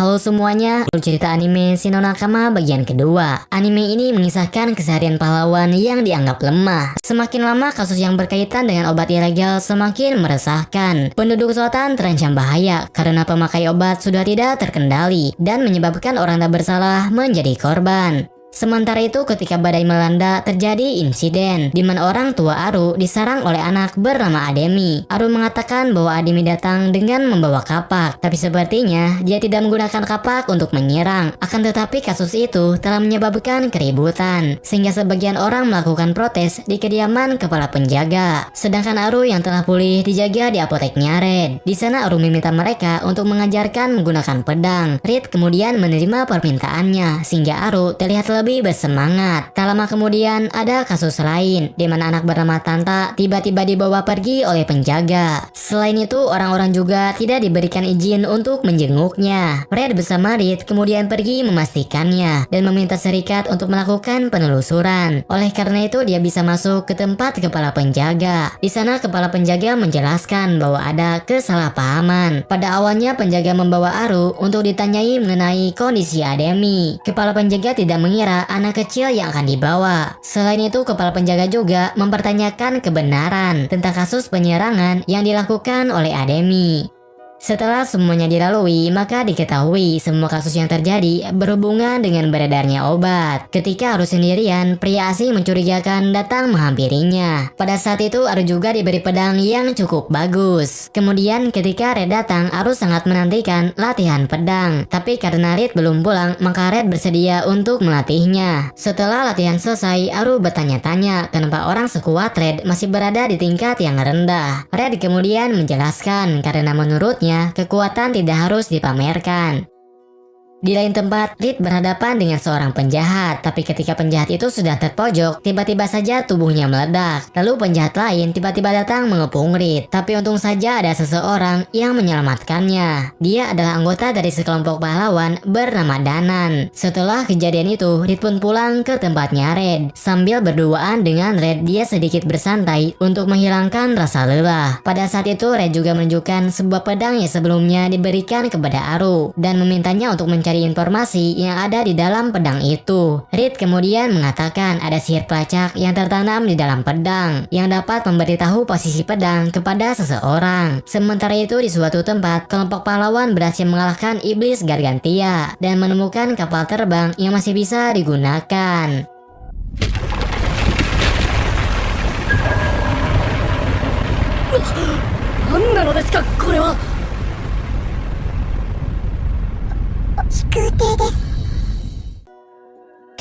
Halo semuanya, cerita anime Shin no Nakama bagian kedua. Anime ini mengisahkan keseharian pahlawan yang dianggap lemah. Semakin lama kasus yang berkaitan dengan obat ilegal semakin meresahkan. Penduduk selatan terancam bahaya karena pemakai obat sudah tidak terkendali dan menyebabkan orang tak bersalah menjadi korban. Sementara itu ketika badai melanda terjadi insiden di mana orang tua Aru diserang oleh anak bernama Ademi. Aru mengatakan bahwa Ademi datang dengan membawa kapak, tapi sepertinya dia tidak menggunakan kapak untuk menyerang. Akan tetapi kasus itu telah menyebabkan keributan sehingga sebagian orang melakukan protes di kediaman kepala penjaga. Sedangkan Aru yang telah pulih dijaga di apoteknya Red. Di sana Aru meminta mereka untuk mengajarkan menggunakan pedang. Red kemudian menerima permintaannya sehingga Aru terlihat lebih bersemangat. Tak lama kemudian ada kasus lain di mana anak bernama Tanta tiba-tiba dibawa pergi oleh penjaga. Selain itu orang-orang juga tidak diberikan izin untuk menjenguknya. Red bersama Red kemudian pergi memastikannya dan meminta serikat untuk melakukan penelusuran. Oleh karena itu dia bisa masuk ke tempat kepala penjaga. Di sana kepala penjaga menjelaskan bahwa ada kesalahpahaman. Pada awalnya penjaga membawa Aru untuk ditanyai mengenai kondisi Ademi. Kepala penjaga tidak mengira anak kecil yang akan dibawa. Selain itu kepala penjaga juga mempertanyakan kebenaran tentang kasus penyerangan yang dilakukan oleh Ademi. Setelah semuanya dilalui, maka diketahui semua kasus yang terjadi berhubungan dengan beredarnya obat. Ketika Aru sendirian, pria asing mencurigakan datang menghampirinya. Pada saat itu Aru juga diberi pedang yang cukup bagus. Kemudian ketika Red datang, Aru sangat menantikan latihan pedang. Tapi karena Red belum pulang, maka Red bersedia untuk melatihnya. Setelah latihan selesai, Aru bertanya-tanya kenapa orang sekuat Red masih berada di tingkat yang rendah. Red kemudian menjelaskan karena menurutnya kekuatan tidak harus dipamerkan. Di lain tempat, Red berhadapan dengan seorang penjahat, tapi ketika penjahat itu sudah terpojok, tiba-tiba saja tubuhnya meledak. Lalu penjahat lain tiba-tiba datang mengepung Red, tapi untung saja ada seseorang yang menyelamatkannya. Dia adalah anggota dari sekelompok pahlawan bernama Danan. Setelah kejadian itu, Red pun pulang ke tempatnya Red. Sambil berduaan dengan Red, dia sedikit bersantai untuk menghilangkan rasa lelah. Pada saat itu, Red juga menunjukkan sebuah pedang yang sebelumnya diberikan kepada Aru dan memintanya untuk mencari informasi yang ada di dalam pedang itu. Red kemudian mengatakan ada sihir pelacak yang tertanam di dalam pedang yang dapat memberitahu posisi pedang kepada seseorang. Sementara itu di suatu tempat, kelompok pahlawan berhasil mengalahkan iblis Gargantia dan menemukan kapal terbang yang masih bisa digunakan.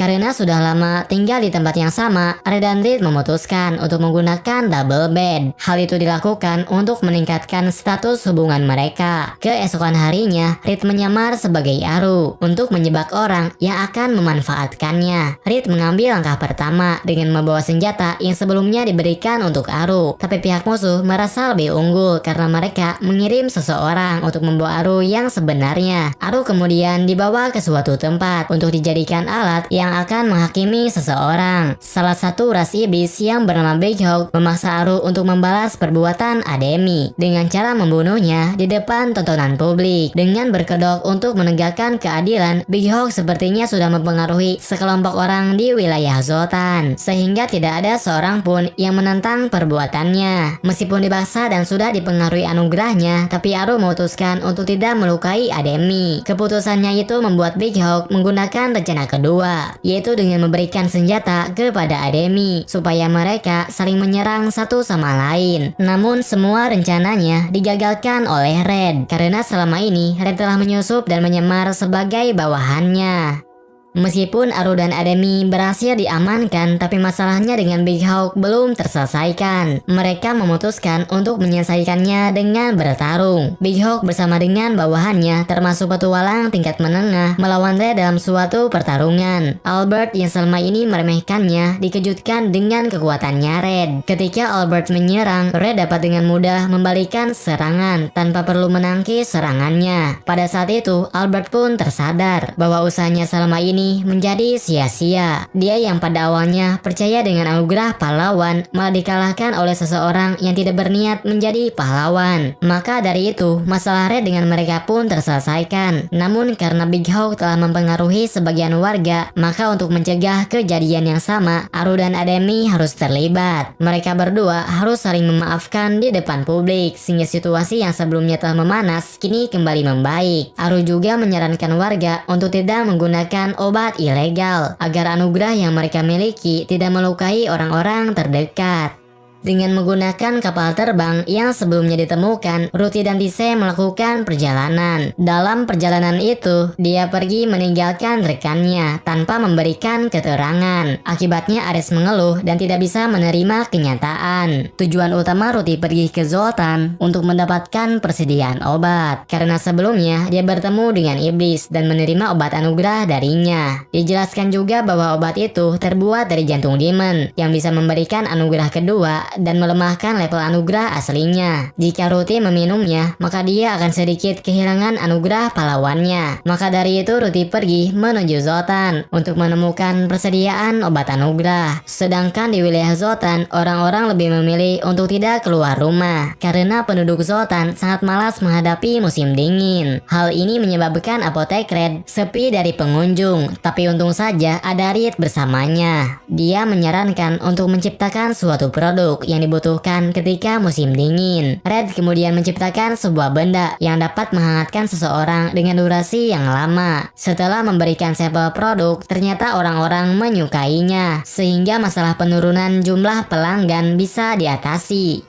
Karena sudah lama tinggal di tempat yang sama, Red dan Red memutuskan untuk menggunakan double bed. Hal itu dilakukan untuk meningkatkan status hubungan mereka. Keesokan harinya, Red menyamar sebagai Aru untuk menjebak orang yang akan memanfaatkannya. Red mengambil langkah pertama dengan membawa senjata yang sebelumnya diberikan untuk Aru. Tapi pihak musuh merasa lebih unggul karena mereka mengirim seseorang untuk membawa Aru yang sebenarnya. Aru kemudian dibawa ke suatu tempat untuk dijadikan alat yang akan menghakimi seseorang. Salah satu ras iblis yang bernama Big Hawk memaksa Aru untuk membalas perbuatan Ademi dengan cara membunuhnya di depan tontonan publik. Dengan berkedok untuk menegakkan keadilan, Big Hawk sepertinya sudah mempengaruhi sekelompok orang di wilayah Zotan sehingga tidak ada seorang pun yang menentang perbuatannya. Meskipun dipaksa dan sudah dipengaruhi anugerahnya, tapi Aru memutuskan untuk tidak melukai Ademi. Keputusannya itu membuat Big Hawk menggunakan rencana kedua, yaitu dengan memberikan senjata kepada Ademi supaya mereka saling menyerang satu sama lain. Namun semua rencananya digagalkan oleh Red karena selama ini Red telah menyusup dan menyamar sebagai bawahannya. Meskipun Aru dan Ademi berhasil diamankan, tapi masalahnya dengan Big Hawk belum terselesaikan. Mereka memutuskan untuk menyelesaikannya dengan bertarung. Big Hawk bersama dengan bawahannya termasuk petualang tingkat menengah melawan Red dalam suatu pertarungan. Albert yang selama ini meremehkannya dikejutkan dengan kekuatannya Red. Ketika Albert menyerang, Red dapat dengan mudah membalikan serangan tanpa perlu menangkis serangannya. Pada saat itu Albert pun tersadar bahwa usahanya selama ini ini menjadi sia-sia. Dia yang pada awalnya percaya dengan anugerah pahlawan malah dikalahkan oleh seseorang yang tidak berniat menjadi pahlawan. Maka dari itu, masalah Red dengan mereka pun terselesaikan. Namun karena Big Hawk telah mempengaruhi sebagian warga, maka untuk mencegah kejadian yang sama, Aru dan Ademi harus terlibat. Mereka berdua harus saling memaafkan di depan publik, sehingga situasi yang sebelumnya telah memanas kini kembali membaik. Aru juga menyarankan warga untuk tidak menggunakan obat ilegal agar anugerah yang mereka miliki tidak melukai orang-orang terdekat. Dengan menggunakan kapal terbang yang sebelumnya ditemukan, Ruti dan Tise melakukan perjalanan. Dalam perjalanan itu, dia pergi meninggalkan rekannya tanpa memberikan keterangan. Akibatnya Ares mengeluh dan tidak bisa menerima kenyataan. Tujuan utama Ruti pergi ke Zoltan untuk mendapatkan persediaan obat, karena sebelumnya dia bertemu dengan iblis dan menerima obat anugerah darinya. Dijelaskan juga bahwa obat itu terbuat dari jantung demon yang bisa memberikan anugerah kedua dan melemahkan level anugerah aslinya. Jika Ruti meminumnya, maka dia akan sedikit kehilangan anugerah pahlawannya. Maka dari itu Ruti pergi menuju Zoltan untuk menemukan persediaan obat anugerah. Sedangkan di wilayah Zoltan, orang-orang lebih memilih untuk tidak keluar rumah karena penduduk Zoltan sangat malas menghadapi musim dingin. Hal ini menyebabkan apotek Red sepi dari pengunjung, tapi untung saja ada Reed bersamanya. Dia menyarankan untuk menciptakan suatu produk yang dibutuhkan ketika musim dingin. Red kemudian menciptakan sebuah benda yang dapat menghangatkan seseorang dengan durasi yang lama. Setelah memberikan sampel produk, ternyata orang-orang menyukainya, sehingga masalah penurunan jumlah pelanggan bisa diatasi.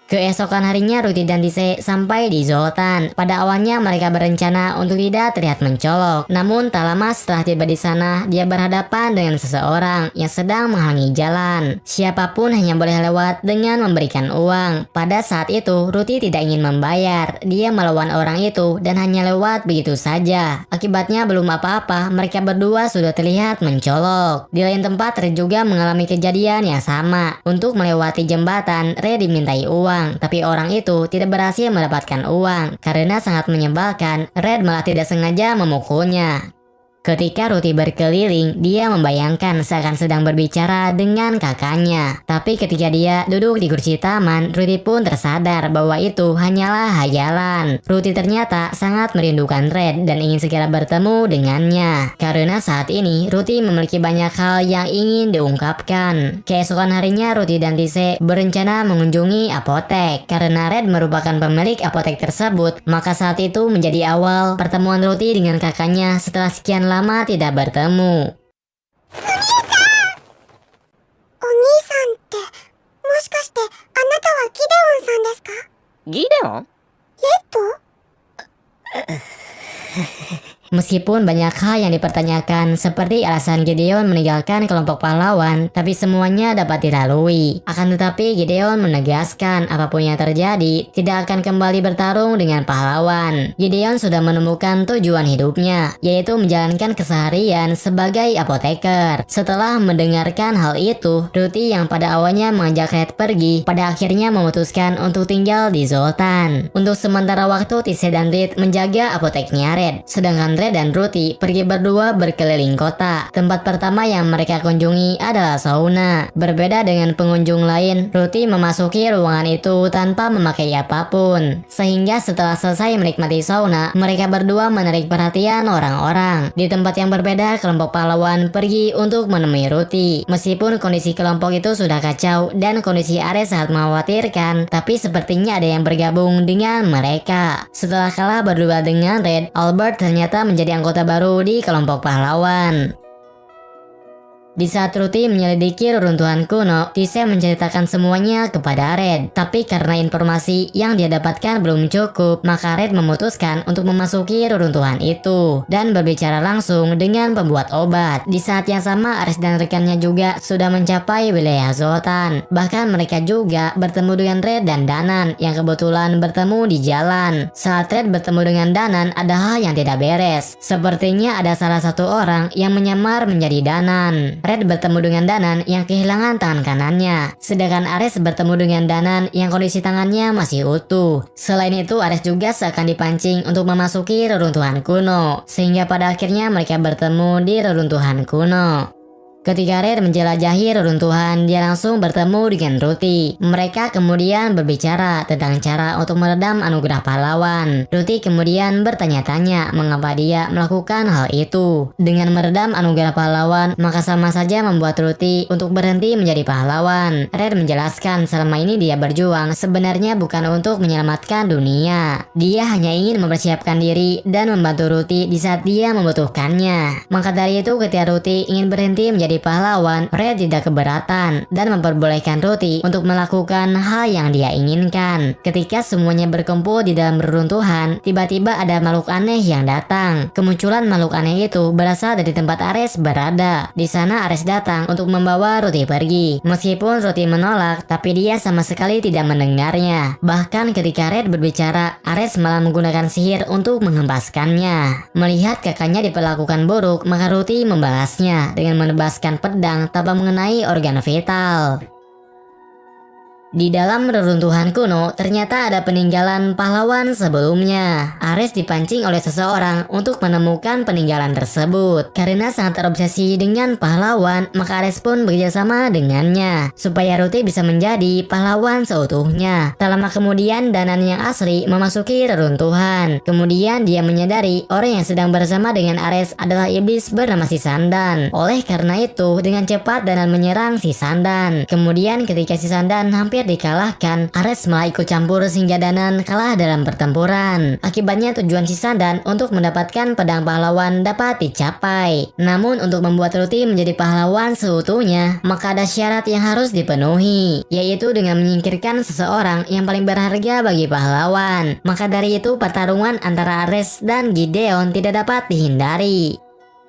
Keesokan harinya Ruti dan Tise sampai di Zoltan. Pada awalnya mereka berencana untuk tidak terlihat mencolok. Namun tak lama setelah tiba di sana, dia berhadapan dengan seseorang yang sedang menghalangi jalan. Siapapun hanya boleh lewat dengan memberikan uang. Pada saat itu Ruti tidak ingin membayar. Dia melawan orang itu dan hanya lewat begitu saja. Akibatnya belum apa-apa, mereka berdua sudah terlihat mencolok. Di lain tempat Red juga mengalami kejadian yang sama. Untuk melewati jembatan, Red dimintai uang. Tapi orang itu tidak berhasil mendapatkan uang. Karena sangat menyebalkan, Red malah tidak sengaja memukulnya. Ketika Ruti berkeliling, dia membayangkan seakan sedang berbicara dengan kakaknya. Tapi ketika dia duduk di kursi taman, Ruti pun tersadar bahwa itu hanyalah hayalan. Ruti ternyata sangat merindukan Red dan ingin segera bertemu dengannya. Karena saat ini, Ruti memiliki banyak hal yang ingin diungkapkan. Keesokan harinya, Ruti dan Tise berencana mengunjungi apotek. Karena Red merupakan pemilik apotek tersebut, maka saat itu menjadi awal pertemuan Ruti dengan kakaknya setelah sekian lama tidak bertemu. お兄さんって、もしかしてあなたはギデオンさんですか？ギデオン？Meskipun banyak hal yang dipertanyakan seperti alasan Gideon meninggalkan kelompok pahlawan, tapi semuanya dapat dilalui. Akan tetapi Gideon menegaskan apapun yang terjadi tidak akan kembali bertarung dengan pahlawan. Gideon sudah menemukan tujuan hidupnya, yaitu menjalankan keseharian sebagai apoteker. Setelah mendengarkan hal itu, Ruti yang pada awalnya mengajak Red pergi, pada akhirnya memutuskan untuk tinggal di Zoltan. Untuk sementara waktu Tise dan Reed menjaga apoteknya Red, sedangkan Red dan Ruti pergi berdua berkeliling kota. Tempat pertama yang mereka kunjungi adalah sauna. Berbeda dengan pengunjung lain, Ruti memasuki ruangan itu tanpa memakai apapun. Sehingga setelah selesai menikmati sauna, mereka berdua menarik perhatian orang-orang. Di tempat yang berbeda, kelompok pahlawan pergi untuk menemui Ruti. Meskipun kondisi kelompok itu sudah kacau dan kondisi Ares sangat mengkhawatirkan, tapi sepertinya ada yang bergabung dengan mereka. Setelah kalah berdua dengan Red, Albert ternyata menjadi anggota baru di kelompok pahlawan. Di saat Ruti menyelidiki reruntuhan kuno, Tise menceritakan semuanya kepada Red. Tapi karena informasi yang dia dapatkan belum cukup, maka Red memutuskan untuk memasuki reruntuhan itu dan berbicara langsung dengan pembuat obat. Di saat yang sama, Ares dan rekannya juga sudah mencapai wilayah Zoltan. Bahkan mereka juga bertemu dengan Red dan Danan yang kebetulan bertemu di jalan. Saat Red bertemu dengan Danan, ada hal yang tidak beres. Sepertinya ada salah satu orang yang menyamar menjadi Danan. Red bertemu dengan Danan yang kehilangan tangan kanannya, sedangkan Ares bertemu dengan Danan yang kondisi tangannya masih utuh. Selain itu, Ares juga seakan dipancing untuk memasuki reruntuhan kuno, sehingga pada akhirnya mereka bertemu di reruntuhan kuno. Ketika Red menjelajahi reruntuhan, dia langsung bertemu dengan Ruti. Mereka kemudian berbicara tentang cara untuk meredam anugerah pahlawan. Ruti kemudian bertanya-tanya mengapa dia melakukan hal itu. Dengan meredam anugerah pahlawan, maka sama saja membuat Ruti untuk berhenti menjadi pahlawan. Red menjelaskan selama ini dia berjuang sebenarnya bukan untuk menyelamatkan dunia. Dia hanya ingin mempersiapkan diri dan membantu Ruti di saat dia membutuhkannya. Maka dari itu ketika Ruti ingin berhenti menjadi pahlawan, Red tidak keberatan dan memperbolehkan Ruti untuk melakukan hal yang dia inginkan. Ketika semuanya berkumpul di dalam reruntuhan, tiba-tiba ada makhluk aneh yang datang. Kemunculan makhluk aneh itu berasal dari tempat Ares berada. Di sana Ares datang untuk membawa Ruti pergi. Meskipun Ruti menolak, tapi dia sama sekali tidak mendengarnya. Bahkan ketika Red berbicara, Ares malah menggunakan sihir untuk menghempaskannya. Melihat kakaknya diperlakukan buruk, maka Ruti membalasnya dengan menebaskan pedang tanpa mengenai organ vital. Di dalam reruntuhan kuno, ternyata ada peninggalan pahlawan sebelumnya. Ares dipancing oleh seseorang untuk menemukan peninggalan tersebut. Karena sangat terobsesi dengan pahlawan, maka Ares pun bekerjasama dengannya, supaya Ruti bisa menjadi pahlawan seutuhnya. Tak lama kemudian, Danan yang asli memasuki reruntuhan. Kemudian dia menyadari orang yang sedang bersama dengan Ares adalah iblis bernama Sisandan. Oleh karena itu, dengan cepat Danan menyerang Sisandan. Kemudian ketika Sisandan hampir dikalahkan, Ares malah ikut campur sehingga Danan kalah dalam pertempuran. Akibatnya tujuan Sisandan untuk mendapatkan pedang pahlawan dapat dicapai. Namun untuk membuat Ruti menjadi pahlawan seutuhnya, maka ada syarat yang harus dipenuhi, yaitu dengan menyingkirkan seseorang yang paling berharga bagi pahlawan. Maka dari itu pertarungan antara Ares dan Gideon tidak dapat dihindari.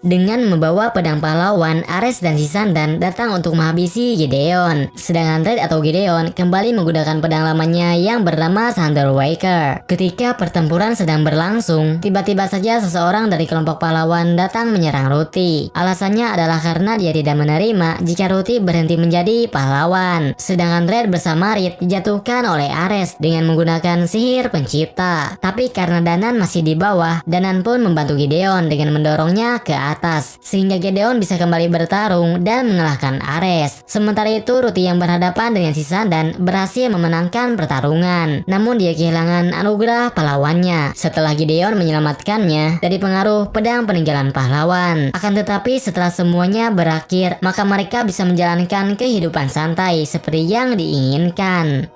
Dengan membawa pedang pahlawan, Ares dan Sisandan datang untuk menghabisi Gideon. Sedangkan Red atau Gideon kembali menggunakan pedang lamanya yang bernama Thunderwaker. Ketika pertempuran sedang berlangsung, tiba-tiba saja seseorang dari kelompok pahlawan datang menyerang Ruti. Alasannya adalah karena dia tidak menerima jika Ruti berhenti menjadi pahlawan. Sedangkan Red bersama Reed dijatuhkan oleh Ares dengan menggunakan sihir pencipta. Tapi karena Danan masih di bawah, Danan pun membantu Gideon dengan mendorongnya ke atas, sehingga Gideon bisa kembali bertarung dan mengalahkan Ares. Sementara itu Ruti yang berhadapan dengan Sisandan berhasil memenangkan pertarungan, namun dia kehilangan anugerah pahlawannya setelah Gideon menyelamatkannya dari pengaruh pedang peninggalan pahlawan. Akan tetapi setelah semuanya berakhir, maka mereka bisa menjalankan kehidupan santai seperti yang diinginkan.